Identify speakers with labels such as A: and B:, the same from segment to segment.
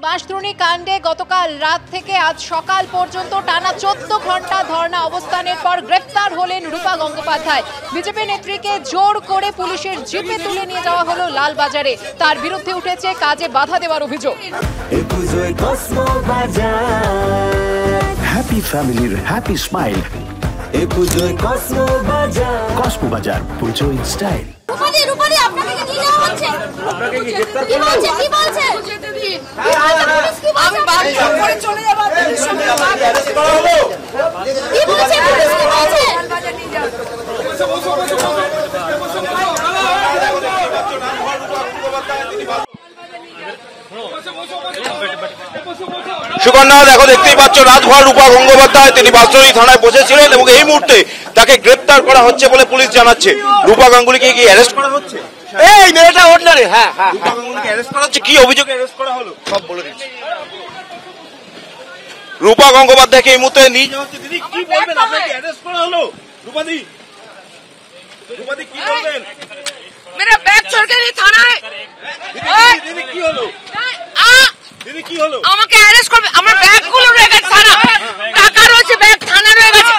A: বাঁশদ্রোণী কাণ্ডে গতকাল রাত থেকে আজ সকাল পর্যন্ত টানা 14 ঘন্টা ধর্ণা অবস্থানের পর গ্রেফতার হলেন রূপা গঙ্গোপাধ্যায়। বিজেপি নেত্রীকে জোর করে পুলিশের জিপে তুলে নিয়ে যাওয়া হলো লালবাজারে। তার বিরুদ্ধে উঠেছে কাজে বাধা দেওয়ার অভিযোগ।
B: হ্যাপি ফ্যামিলির হ্যাপি স্মাইল। কসমো বাজার, পুজো ইন স্টাইল।
C: রূপাদি আপনাকে কি নিয়ে যাওয়া হচ্ছে? আপনাকে কি গ্রেফতার করা হচ্ছে? কি বলছে? যেতে দিন। আমি বাড়ি করে চলে যাব। আপনাদের সঙ্গে অ্যারেস্ট করা হলো। কি বলছে? পুলিশ কি বলছে? বাজার নিয়ে যাও।
D: সুকন্যা, দেখো দেখতেই পাচ্ছ রাতভর রূপা গঙ্গোপাধ্যায় তিনি বাঁশদ্রোণী থানায় বসেছিলেন এবং এই মুহূর্তে তাকে গ্রেফতার করা হচ্ছে বলে পুলিশ জানাচ্ছে। রূপা গাঙ্গুলিকে কি অ্যারেস্ট করা হচ্ছে? এই মেয়েটা অর্ডিনারি। হ্যাঁ, রূপা গাঙ্গুলিকে অ্যারেস্ট করা হচ্ছে। কি অভিযোগে অ্যারেস্ট করা হলো সব বলে দিচ্ছি। রূপা গঙ্গোপাধ্যায়কে এই মুহূর্তে নিয়ে যাওয়া হচ্ছে। দিদি কি বলবেন? আপনাকে অ্যারেস্ট করা হলো। রূপাদি কি বলবেন?
C: मेरा बैग छोड़ के नहीं थाना है।
D: দিদি কি হলো? দিদি কি হলো?
C: আমাকে অ্যারেস্ট করবে। আমার ব্যাগগুলো রয়ে গেছে থানা। টাকা রয়েছে, ব্যাগ থানা রয়ে গেছে।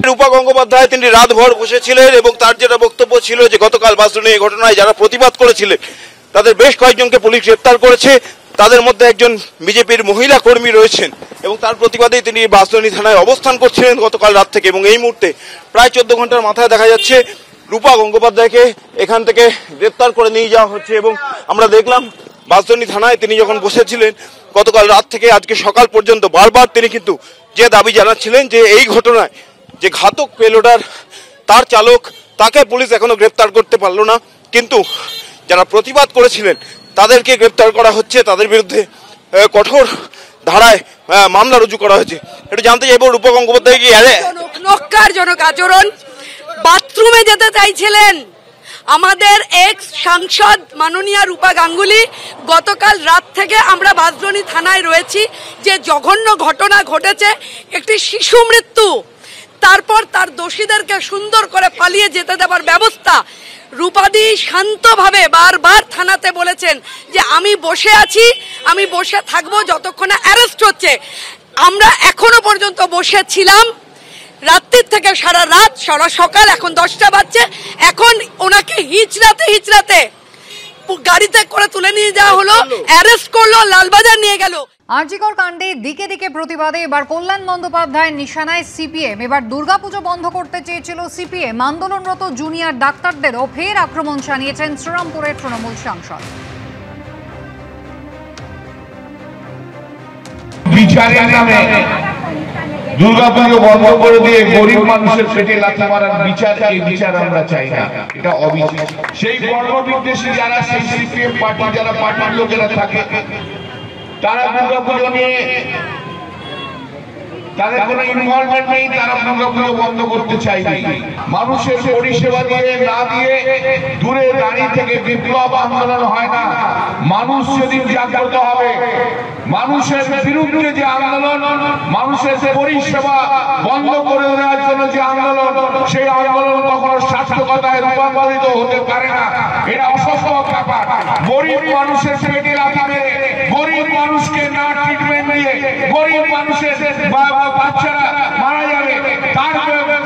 D: রূপা গঙ্গোপাধ্যায় তিনি রাতভর বসেছিলেন এবং তার যেটা বক্তব্য ছিল যে গতকাল বাঁশদ্রোণী এই ঘটনায় যারা প্রতিবাদ করেছিলেন তাদের বেশ কয়েকজনকে পুলিশ গ্রেপ্তার করেছে। তাদের মধ্যে একজন বিজেপির মহিলা কর্মী রয়েছেন এবং তার প্রতিবাদেই তিনি বাঁশদ্রোণী থানায় অবস্থান করছিলেন গতকাল রাত থেকে। এবং এই মুহূর্তে প্রায় 14 ঘন্টার মাথায় দেখা যাচ্ছে রূপা গঙ্গোপাধ্যায়কে এখান থেকে গ্রেপ্তার করে নিয়ে যাওয়া হচ্ছে। এবং আমরা দেখলাম বাঁশদ্রোণী থানায় তিনি যখন বসেছিলেন গতকাল রাত থেকে আজকে সকাল পর্যন্ত বারবার তিনি কিন্তু যে দাবি জানাচ্ছিলেন যে এই ঘটনায় যে ঘাতক পেলোডার তার চালক তাকে পুলিশ এখনো গ্রেপ্তার করতে পারলো না, কিন্তু যারা প্রতিবাদ করেছিলেন তাদেরকে গ্রেপ্তার করা হচ্ছে, তাদের বিরুদ্ধে কঠোর ধারায় মামলা রুজু করা হয়েছে। একটু জানতে চাইবো রূপা গঙ্গোপাধ্যায় কি
C: নক্কারজনক আচরণ। বাথরুমে যেতে চাইছিলেন আমাদের এক্স সাংসদ মাননীয়া রূপা গাঙ্গুলি। গতকাল রাত থেকে আমরা বাঁশদ্রোণী থানায় রয়েছি। যে জঘন্য ঘটনা ঘটেছে, একটি শিশু মৃত্যু, তারপর তার দোষীদেরকে সুন্দর করে পালিয়ে যেতে দেওয়ার ব্যবস্থা। রূপাদি শান্তভাবে বারবার থানাতে বলেছেন যে আমি বসে আছি, আমি বসে থাকবো যতক্ষণে অ্যারেস্ট হচ্ছে। আমরা এখনো পর্যন্ত বসে ছিলাম রাত্রির থেকে সারা রাত, সারা সকাল, এখন 10টা বাজছে। এখন ওনাকে হিচড়াতে গাড়িতে করে তুলে নিয়ে যাওয়া হলো, অ্যারেস্ট করলো, লালবাজার নিয়ে গেল।
A: আরজিকর কাণ্ডে দিকে দিকে প্রতিবাদে এবার কল্যাণ বন্দ্যোপাধ্যায়ের নিশানায় সিপিএম। এবার দুর্গাপুজো বন্ধ করতে চেয়েছিল সিপিএম। আন্দোলনরত জুনিয়র ডাক্তারদেরও ফের আক্রমণ জানিয়েছেন শ্রীরামপুরের তৃণমূল সাংসদ।
E: বিচারের নামে দুর্গাপুজো বন্ধ করে দিয়ে গরিব মানুষের পেটে লাথি মারার বিচার, এই বিচার আমরা চাই না, এটা অবিচার। সেই কর্মবিদ্বেষী যারা, সেই সিপিএম পার্টি যারা পার্টির লোকেরা থাকে, তারা দুর্গাপুজো নিয়ে তাদের কোনো ইনভলভমেন্ট নেই, তারা দুর্গাপুজো বন্ধ করতে চাইবে। মানুষের পরিষেবা দিয়ে না দিয়ে দূরে দাঁড়িয়ে থেকে বিপ্লব আন্দোলন হয় না। মানুষ যদি জাগ্রত হবে, মানুষের বিরুদ্ধে যে আন্দোলন, মানুষের পরিষেবা বন্ধ করে দেওয়ার জন্য যে আন্দোলন, সেই আন্দোলন কখনো সার্থকতায় রূপান্তরিত হতে পারে না। এটা অসম্ভব ব্যাপার। গরিব মানুষের পেটে লাথি মেরে, গরিব মানুষকে না ট্রিটমেন্ট দিয়ে, গরিব মানুষের বাচ্চারা মারা যাবে, তার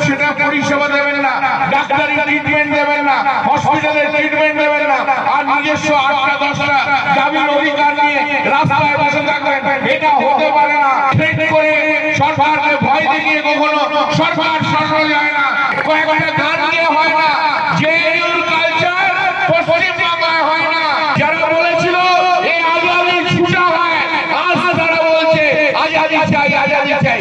E: সেটা পরিষেবা দেবেন না, ডাক্তারি ট্রিটমেন্ট দেবেন না, হসপিটালের ট্রিটমেন্ট দেবেন না, আর নিজস্ব 8টা 10টা দাবির অধিকার নিয়ে রাস্তায় বসে থাকবেন, এটা হতে পারে না। ঠিক করে সরকারকে ভয় দেখিয়ে কখনো সরকার সরানো যায় না। কয়েকটা গান দিয়ে হয় না, যে কালচার পশ্চিম বাংলায় হয় না। যারা বলেছিল এই আজাদি ছুটা হয়, আজ তারা বলছে আজাদি চাই, আজাদি চাই।